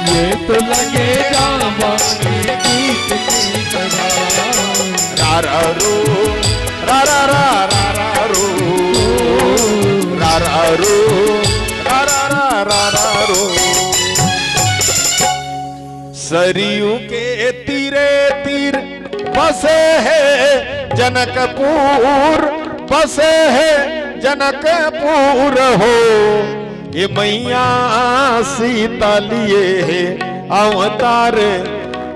ये तो लगे जावानी गीत की तरह। रा रा रो रा रा रा रा रा रो रा रा रो रा रा रा रा रा रो। सरयू के तीरे तीर बसे है जनकपुर, बसे है जनकपुर हो। ये मैया सीता लिए है अवतार,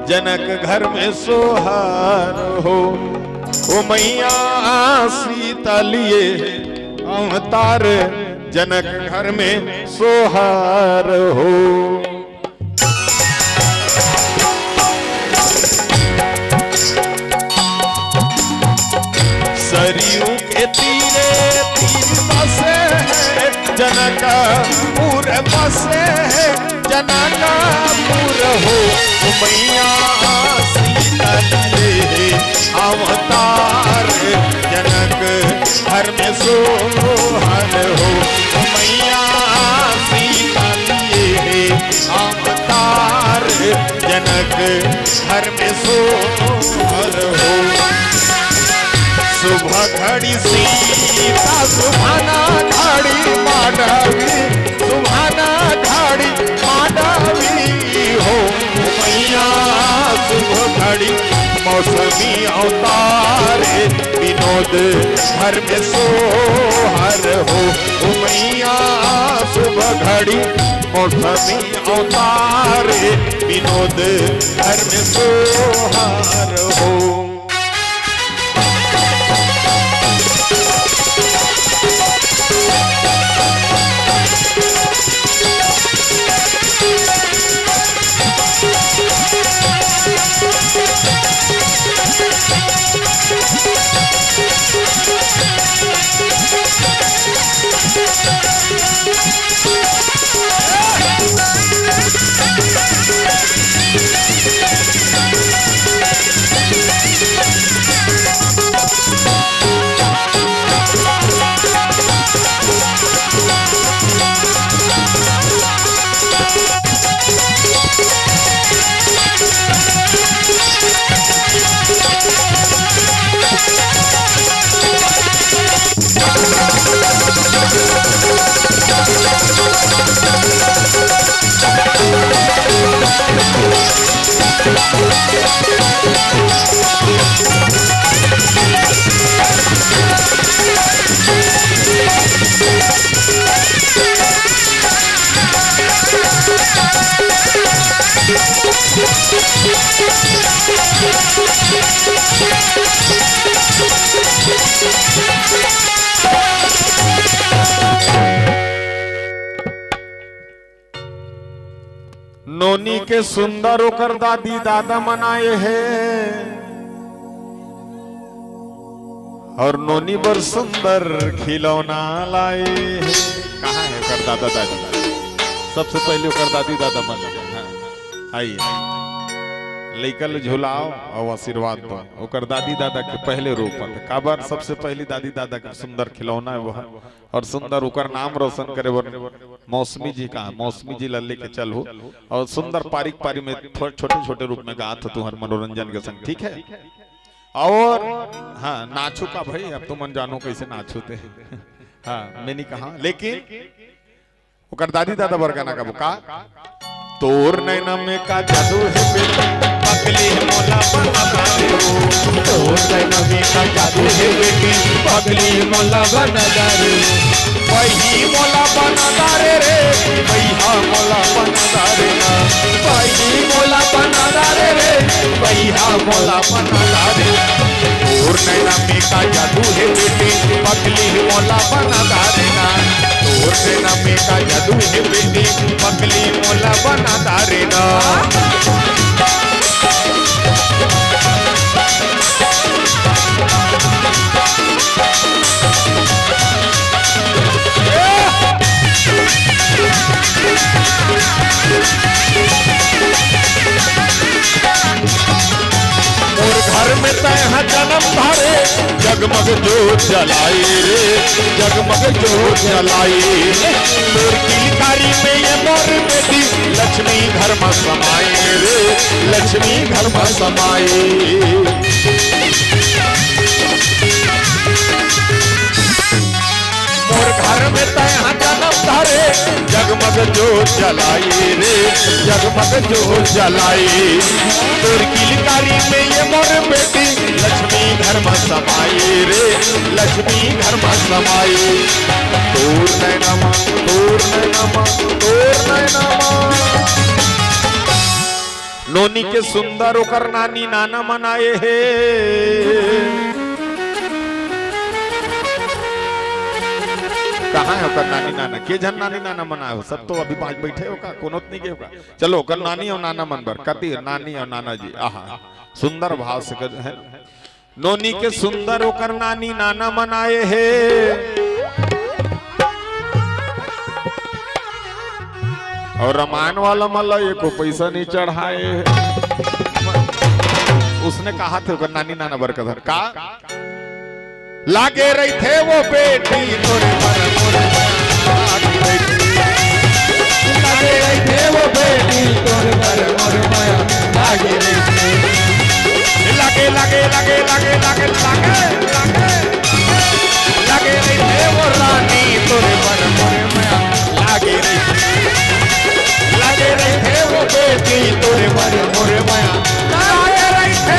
जनक घर में सोहार हो। ओ मैया सीता लिए है अवतार, जनक घर में सोहार हो। सरयू के तीरे तीर बसे है जनकपुर, बसे है जनकपुर हो। मैया सीता लिए अवतार, जनक घर में सोहर हो। मैया सीता लिए अवतार, जनक घर में सोहर हो। सुबह घड़ी सीता सुभाना घड़ी माधवी, सुभाना घड़ी माधवी हो। मैया सुबह घड़ी मौसमी अवतार, विनोद घर में सोहर हो। मैया सुबह घड़ी मौसमी अवतार, विनोद घर में सोहर हो। नोनी के सुंदर ओकर दादी दादा मनाए है, और नोनी बर सुंदर खिलौना लाए है। कहाँ है ओकर दादा दादी? सबसे पहले ओकर दादी दादा मनाए। आइए लइकल झुलाओ और आशीर्वाद दो। ओकर दादी दादा के पहले रूप में काबर सबसे पहली दादी दादा के सुंदर खिलौना है वह, और सुंदर ओकर नाम रोशन करे मौसमी जी का, मौसमी जी लल्ले के चल हो, और सुंदर पारिक पारी में छोटे छोटे रूप में गात तुम्हारे मनोरंजन के संग, ठीक है। और हाँ नाचो का भाई, अब तुम जानो कैसे नाचोते हैं। हाँ मैंने कहा, लेकिन ओकर दादी दादा बरगाना का बुका तोर नैना में का जादू है बेटी, पगली मोला बना दे हो। तोर नैना में का जादू है बेटी, पगली मोला बना दे। वही मोला बना दे रे, भैया मोला बना दे ना। वही मोला बना दे रे, भैया मोला बना दे। तोर नैना में का जादू है बेटी, पगली मोला बना दे ना। तोर नैना में का जादू है बेटी, पगली मोला बना दे ना। मोर घर में तय जन्म धारे, जग जगमग जोत जलाई रे जगमग जोत जलाई तोर किलकारी में ये मोर बेटी लक्ष्मी घर में समाई रे लक्ष्मी घर में समाई मोर घर में तया जन्म धरे जगमग जोत जलाई रे जगमग जोत जलाई तोर किलकारी में ये मोर बेटी लक्ष्मी घर में समाई रे लक्ष्मी घर में समाई तोर नैनमा तोर नैनमा तोर नैनमा नोनी के सुंदर ओकर नानी नाना मनाए हे कहाँ है ओकर नानी नाना के जन नानी नाना मनाए हो सब तो अभी पांच बैठे हो का कोनो नहीं के हो का चलो ओकर नानी और नाना मनबर कति नानी और नाना जी आहा सुंदर भाव से है नोनी के सुंदर ओकर नानी नाना मनाए हे और रामायण वाला मल्ला एको पैसा नहीं चढ़ाए उसने कहा थे ओकर नानी नाना बरकधर का लागे रही थे वो बेटी तोरे पर मोरे लागे रही थे वो बेटी तोरे पर मोरे माया लागे रही थे लागे लागे लागे लागे लागे लागे लागे लागे रही थे वो रानी तोरे पर मोरे माया लागे रही थे वो बेटी तोरे पर मोरे माया लागे रही थे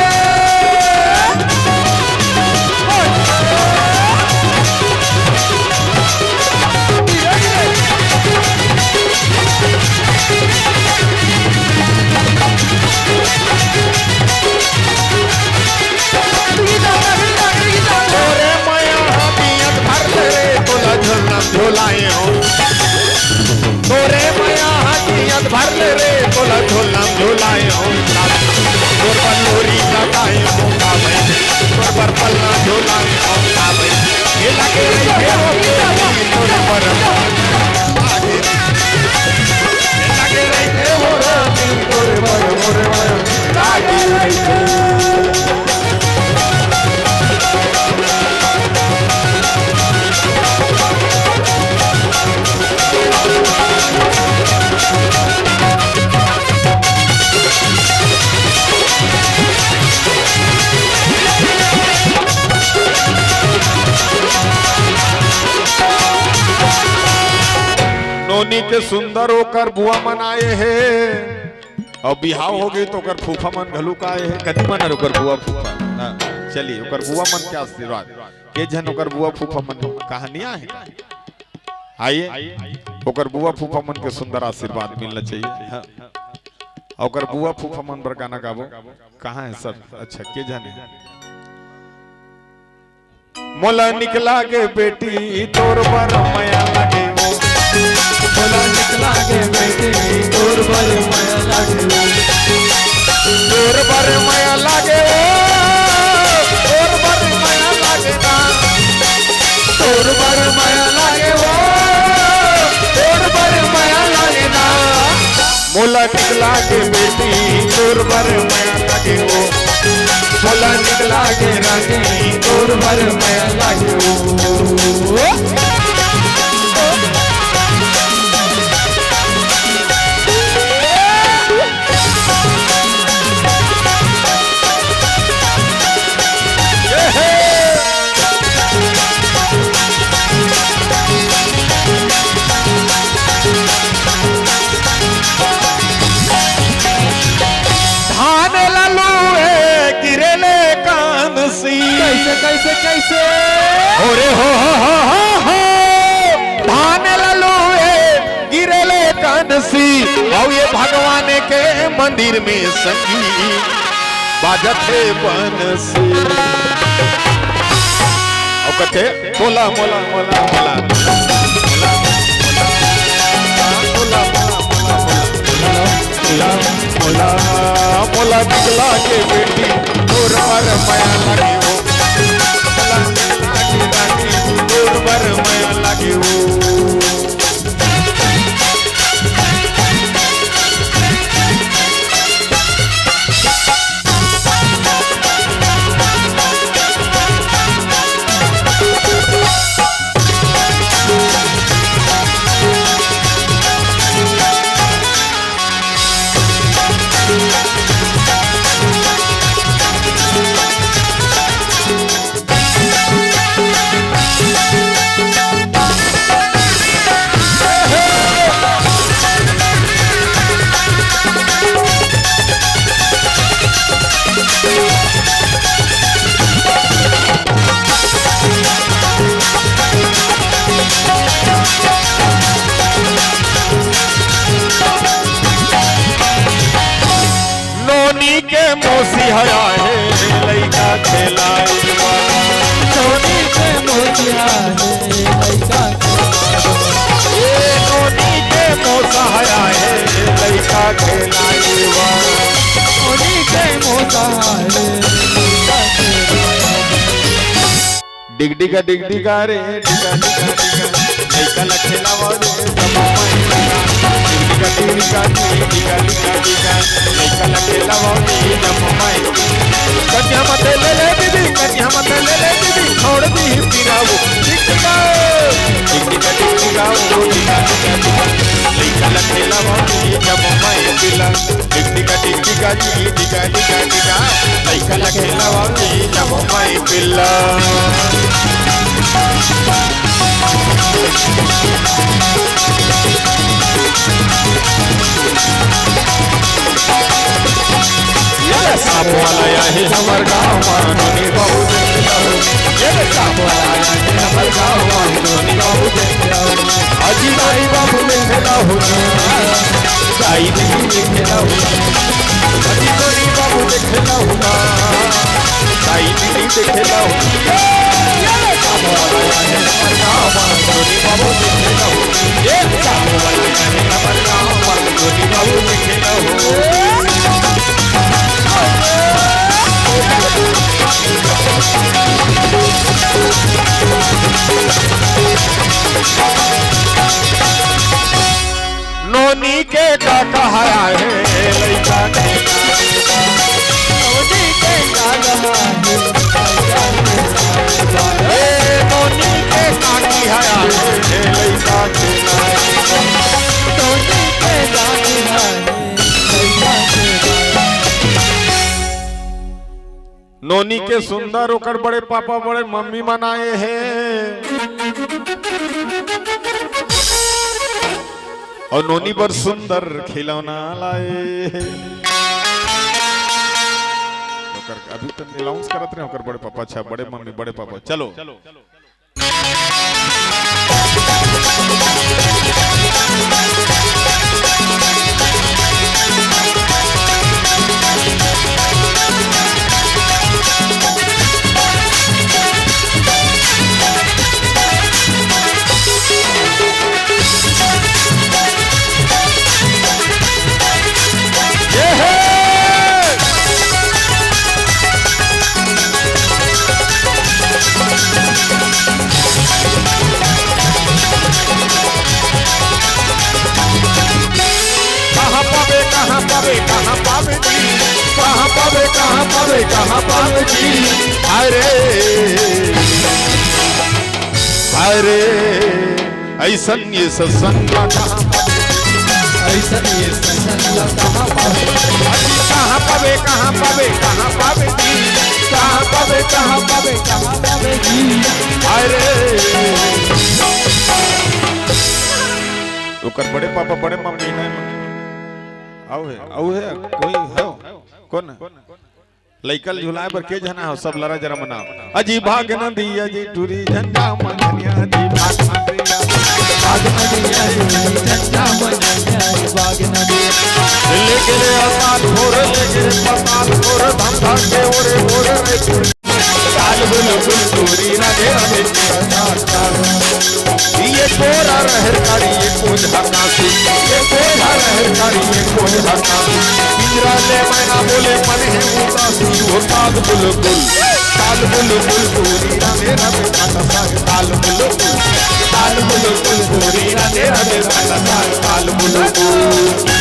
झोलाए हो तोरे माया हाथियत भर ले रे तोला झोला झोलाए हो तोर पर लोरी लगाए हो का भाई तोर पर पल्ला झोलाए हो का भाई ये लगे रे हो तोरे पर आगे ये लगे रे हो तोरे पर मोरे माया लागे रे नोनी के सुंदर होकर बुआ मनाए है और बिहाव हो गई तो कर फूफा मन घलू का है कदी मन ओकर बुआ फूफा चलिए ओकर बुआ मन के आशीर्वाद के जन ओकर बुआ फूफा मन कहानियां है आइए ओकर बुआ फूफा मन के सुंदर आशीर्वाद मिलना चाहिए ओकर बुआ फूफा मन पर गाना गाबो कहाँ है सब अच्छा के जाने मोला निकला के बेटी तोर पर माया लगे मोला निकला के बेटी तोर पर माया लागे तोर पर माया लागे तोर पर माया लागे ना तोर पर माया लागे तोर पर माया लागे ना मोला निकला के बेटी तोर पर माया लागे मोला निकला के रानी तोर पर माया लागे कैसे कैसे कैसे ओरे हो धान ललो गिरले कानसी और ये भगवान के मंदिर में संगी बाजते बनसी और कथे मोला मोला मोला मोला मोला मोला निकला के बेटी तोर पर माया लगी हो मोला निकला के रानी तोर पर माया लगी हो डिगडिगा डिगडिगा रे डिगा डिगा डिगा लइका लखेला वाले डिगडिगा डिगडिगा डिगा डिगा डिगा लइका लखेला वाले जममाई कन्या मत ले ले दीदी कन्या मत ले ले दीदी छोड़ दी पिरावो डिगडिगा डिगडिगा डिगडिगा ओ डिगा डिगा डिगा लइका लखेला वाले जममाई पिला डिगडिगा डिगडिगा डिगा डिगा डिगा लइका लखेला वाले जममाई पिला साप वाला है हमर गाँव मानोनी बहु ये साप वाला है हमर गाँव मानोनी बहु अजी भाई बाबू में खेला हो दाई नहीं खेला हो अजी कोनी बाबू में खेला हो दाई नहीं खेला हो साप वाला है हमर गाँव मानोनी बहु खेला हो ये साप वाला है हमर गाँव मानोनी बहु खेला हो नोनी के का कहा है लइका के नोनी के का कहा है नोनी के का किया है लइका के नोनी के का किया है लइका के नोनी के सुंदर होकर बड़े पापा बड़े मम्मी मनाए हैं और नोनी पर सुंदर खिलौना लाए अभी तो अनाउंस करत रहे होकर बड़े पापा अच्छा बड़े मम्मी बड़े पापा चलो कहाँ पावे जी अरे अरे ऐसन ये सत्संग ऐसन ये सत्संग कहाँ पावे जी कहाँ पावे जी अरे ओकर बड़े पापा बड़े मम्मी है आओ है कोई है कौन लइकल झुलाए पर के जना हो सब लड़ा जरा मनाओ अजी भाग नदी अजी टूरी झंडा मननिया अजी भाग नदी अजी झंडा मननिया भाग नदी लेके रे आसाल भोर लेके रे पताल भोर धम धम के ओरे ओरे रे ताल बुलबुल टूरी राधे राधे ये कोरा रहर कारी ये कोज हकासी ये कोरा रहर कारी ये कोज हकासी इंद्रा ले मैना बोले मन है उदासी वो ताल बुलबुल पूरी राधे राधे ताल बुलबुल पूरी राधे राधे ताल बुलबुल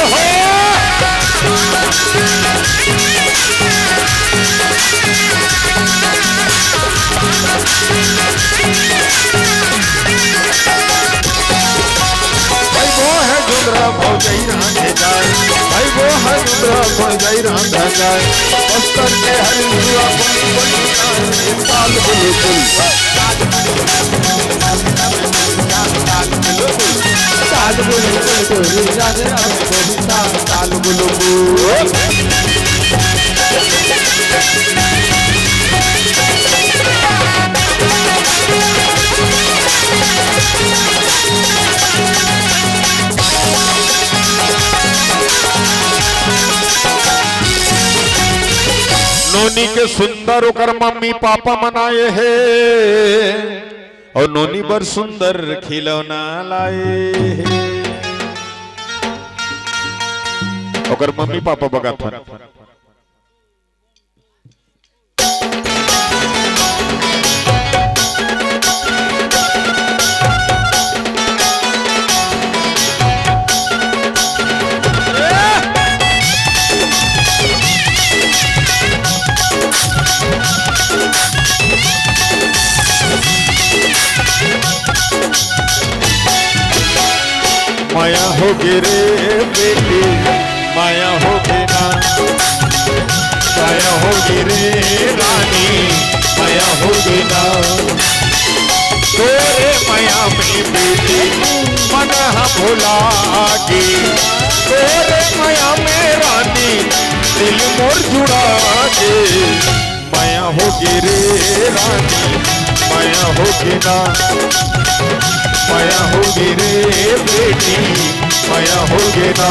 ओहो भौजाई रांधे जाए भाई वो है जुमरा भौजाई रांधा जाए बस्तर के हरी हुआ ताल बुलबुल ताल बुलबुल नोनी के सुंदर होकर मम्मी पापा मनाए हैं और नोनी बर सुंदर खिलौना लाए हैं और मम्मी पापा बगा था होगी रे बेटी माया होगी ना, माया होगी रे रानी माया होगी ना, तोरे माया में बेटी मन भुलागी, तोरे माया में रानी दिल मोर जुड़ागे, माया होगी रे रानी माया होगी ना, माया होगी रे बेटी माया होगी ना।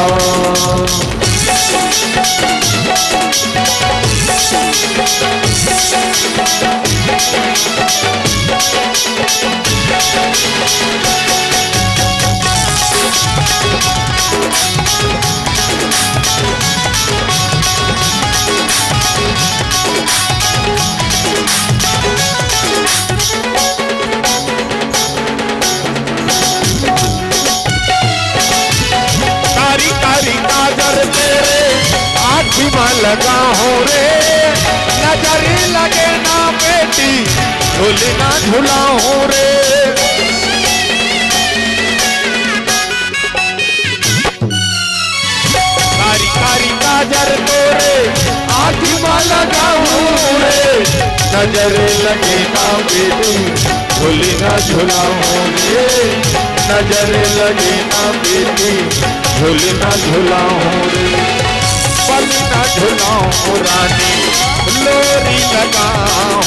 कारी कारी काजर तेरे आँखी में लगा हो रे, नजर लगे ना बेटी झूली ना झूला हो रे, कारी कारी काजर तेरे आँखी में लगा हो रे, नजर लगे ना बेटी झूली ना झूला हो रे, नजर लगे ना बेटी झूली ना झूला हो रे, पल ना झूलाओ रानी लोरी लगाओ,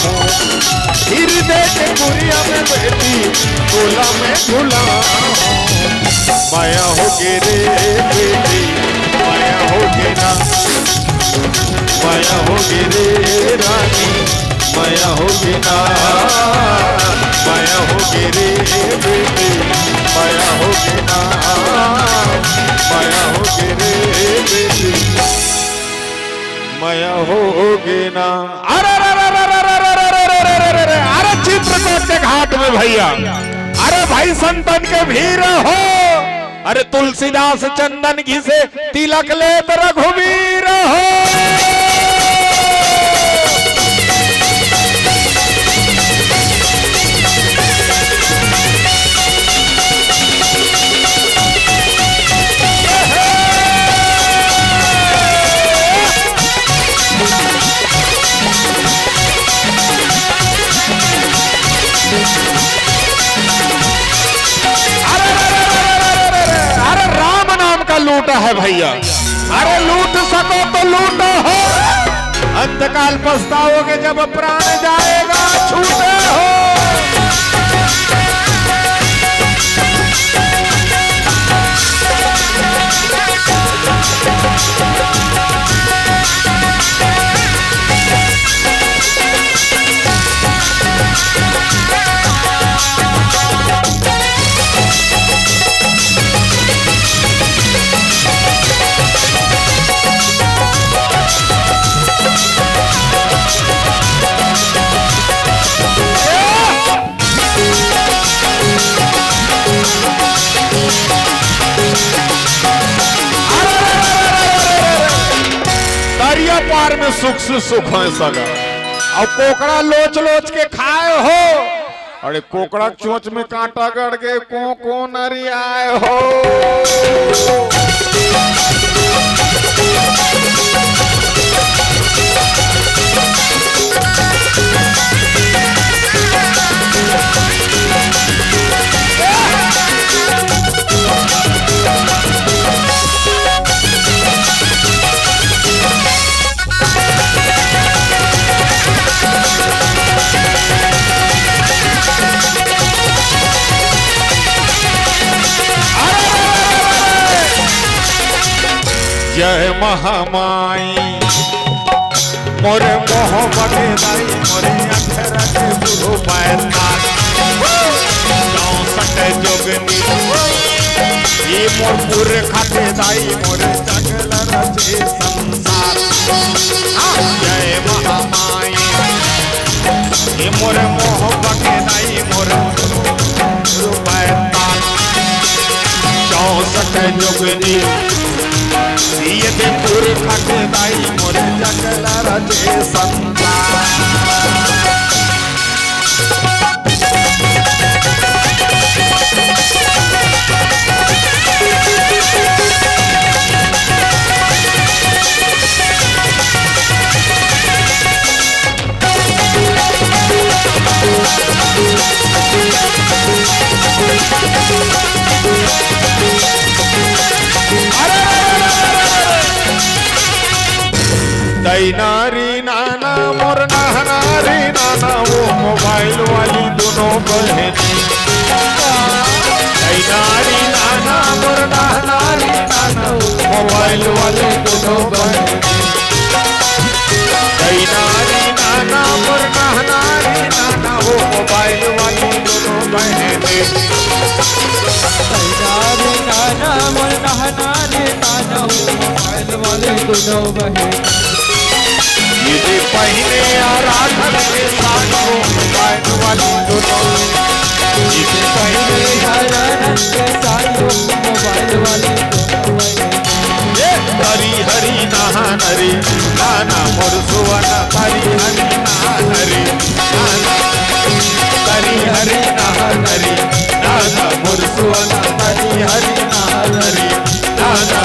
हृदय के गुड़िया में बेटी गोला में झूलाओ, माया होगी रे बेटी माया होगी ना, माया होगी रे रानी माया होगी ना, माया होगी रे बेटी माया होगी ना, माया होगी रे बेटी माया होगी ना। अरे अरे चित्रकूट के घाट में भैया, अरे भाई संतन के भीड़ हो, अरे तुलसीदास चंदन घी से तिलक ले रघुवीर हो, लूटा है भैया, अरे लूट सको तो लूटो हो, अंतकाल पछताओगे जब प्राण जाएगा छूटे हो। पार में सुख से सुख है सगा, और कोकड़ा लोच लोच के खाए हो, अरे कोकड़ा चोंच में कांटा गड़ के को नरी आए हो। जय महामाई मोरे मोह बगे दाई मोरे अक्षर के गुरु पैता गाँव सटे जोगनी ये मोर पूरे खाते दाई मोरे जगल रचे संसार। जय महामाई ये मोरे मोह बगे दाई मोरे गुरु पैता गाँव सटे जोगनी ये दे पूरे खाते दाई मोरे जगल रचे संसार। कई नारी नाना मोर नारी नाना वो मोबाइल वाली दोनों बहनी कई नारी नाना मोर नारी नाना मोबाइल वाली दोनों बहनी कई नारी नाना मोर नारी नाना वो मोबाइल वाली दोनों बहनी नारी नाना मोर नारी नाना मोबाइल वाले दोनों बहन ये पहले आराधन के साथ वो मोबाइल वाली दोनों ये पहले आराधन के साथ मोबाइल वाले दोनों बहन हरी हरी नरी नाना मोर सुवना हरी हरी नरी नाना हरी हरी नरी नाना मोर सुवना हरी हरी नरी नाना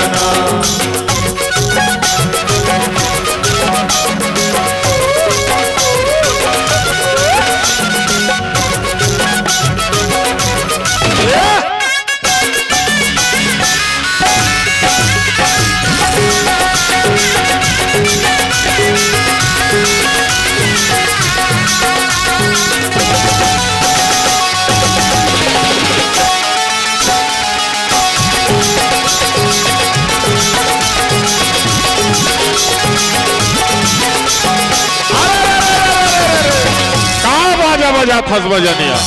बजा फस बजनिया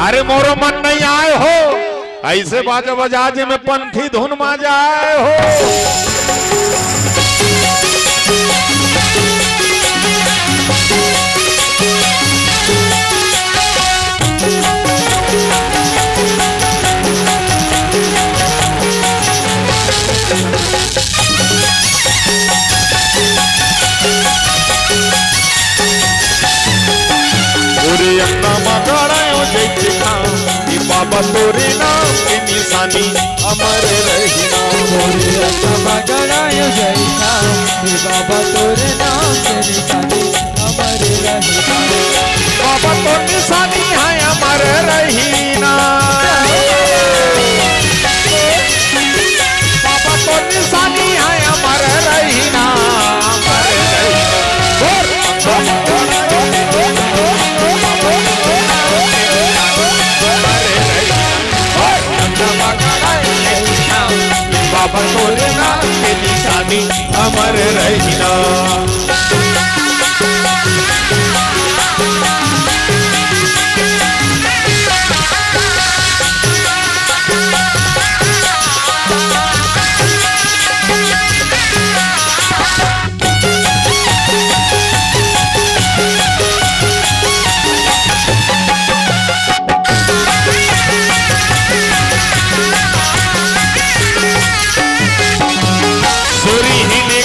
अरे मोरो मन नहीं आए हो ऐसे बाजा बजा जे में पंथी धुन मा जाए हो बाबा तोरे नाम की निशानी अमर रहिना गणायो जैसा बाबा तोरे नाम के निशानी अमर रहिना बाबा तो निशानी है अमर रहिना बाबा तो निशानी है अमर रहिना बाबा तोरे नाम के निशानी अमर रहिना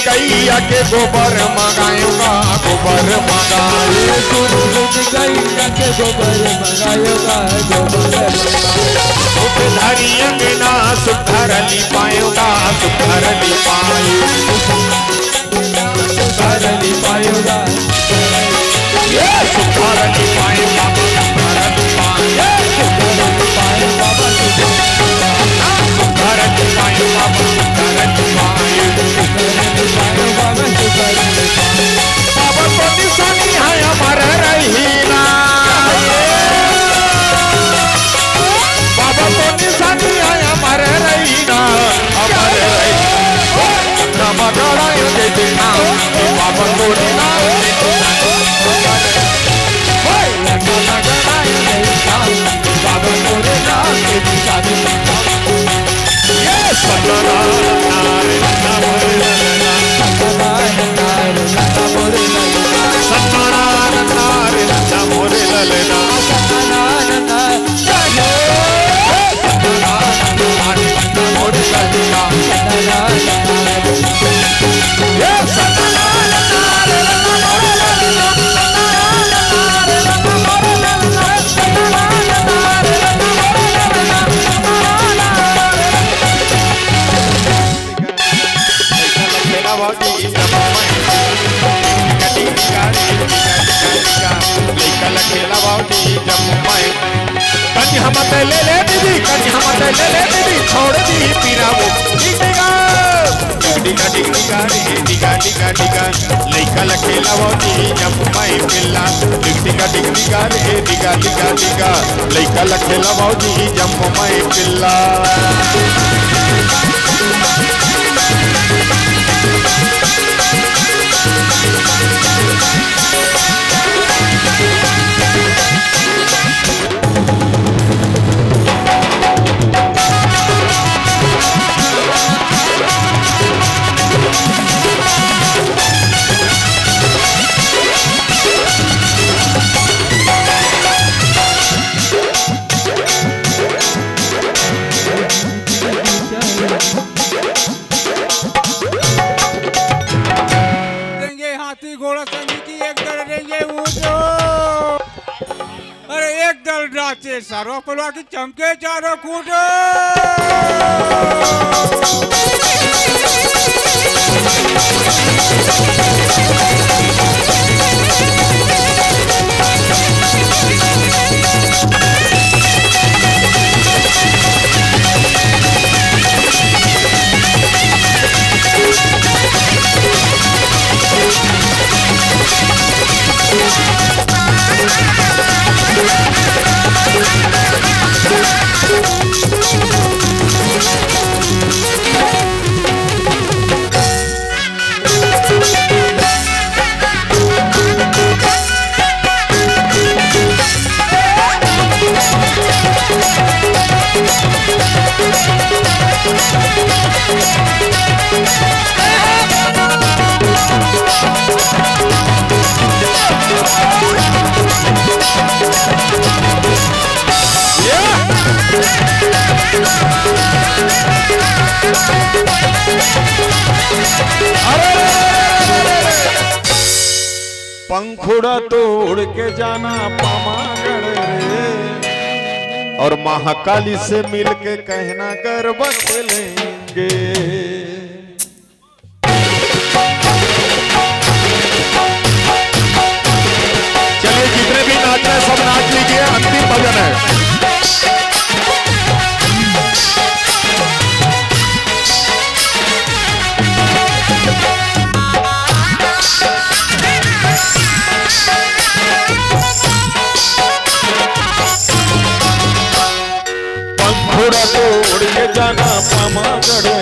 गैया के गोबर मंगाएगा गोबर मंगाए गैया के गोबर मंगाएगा गोबर धरी अंगना सुधर ली पाएगा सुधर ली पाए सुधर ली पाएगा ये सुधर ली पाएगा सुधर ली पाए सुधर ली पाए बाबा सुधर ली पाएगा सुधर ली पाए बाबा तो निशानी है अमर रहिना बाबा तो निशानी है अमर रहिना अमर रहिना मगड़ायो दे देना बाबा तो निशानी बाबा तो निशानी ये सतना नारे नारे हम ले ले दीदी कहीं हम ले ले दीदी छोड़ दी पीरा वो डिगा डिगा रे डिगा डिगा डिगा लइका लखेला वोजी जब मैं पिल्ला डिगा डिगा रे डिगा डिगा डिगा लइका लखेला वोजी जब मैं पिल्ला घोड़ा संगी की एक दल रहेंगे ऊँचो अरे एक दल नाचे सारो पलवा की चमके चारों कूटो पंखुड़ा तोड़ के जाना पामागढ़ रे और महाकाली से मिल के कहना गरबा खेलेंगे चलिए जितने भी नाच रहे सब नाच लीजिए अंतिम भजन है पंखुड़ा तोड़ के जाना पामागढ़ रे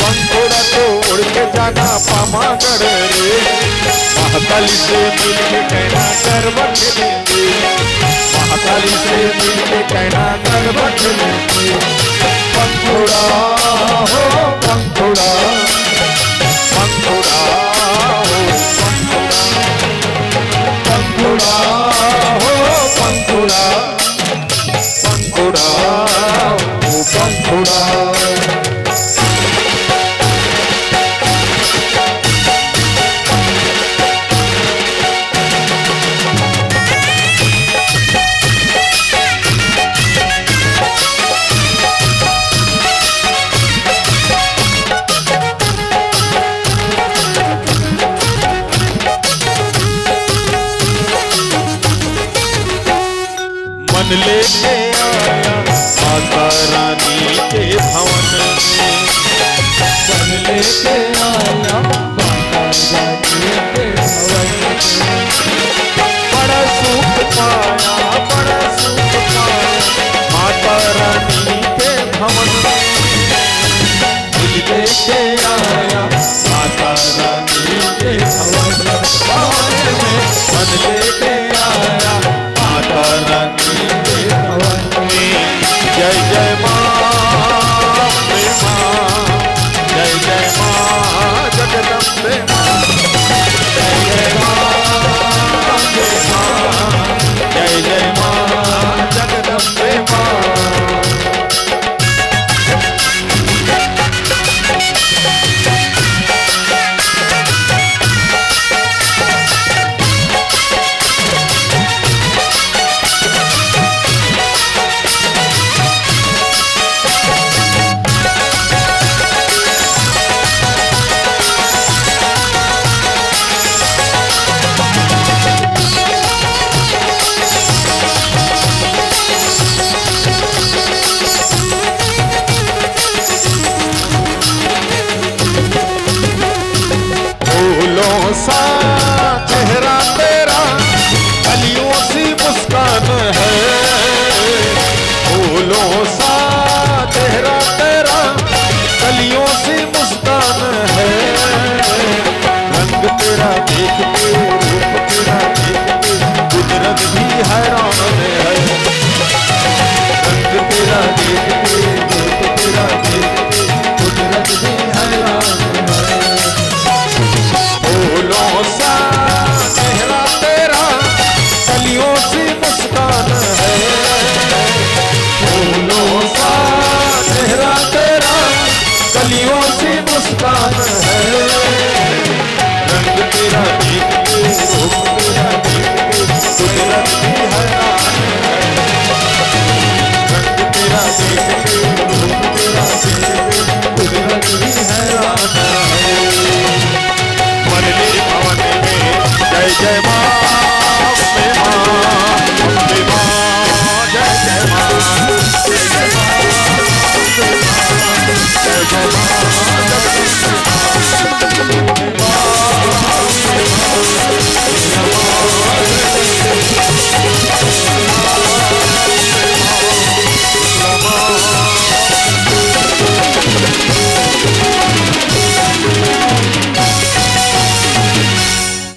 पंखुड़ा तोड़ के जाना पामागढ़ रे महाकाली से मिल के कहना गरबा खेलेंगे महाकाली से मिल के कहना गरबा खेलेंगे पंखुड़ा हो पंखुड़ा पंखुड़ा हो पंखुड़ा हो पंखुड़ा पंखुड़ा ओ पंखुड़ा मन लेके आया माता रानी के भवन में मन लेके आया माता रानी के भवन में बड़ा सुख पाया बड़ा सुख पाया माता रानी के भवन में मन लेके आया माता रानी के भवन में मन लेके आया माता रानी जय जय माँ जय जय माँ अनोखी मुस्कान है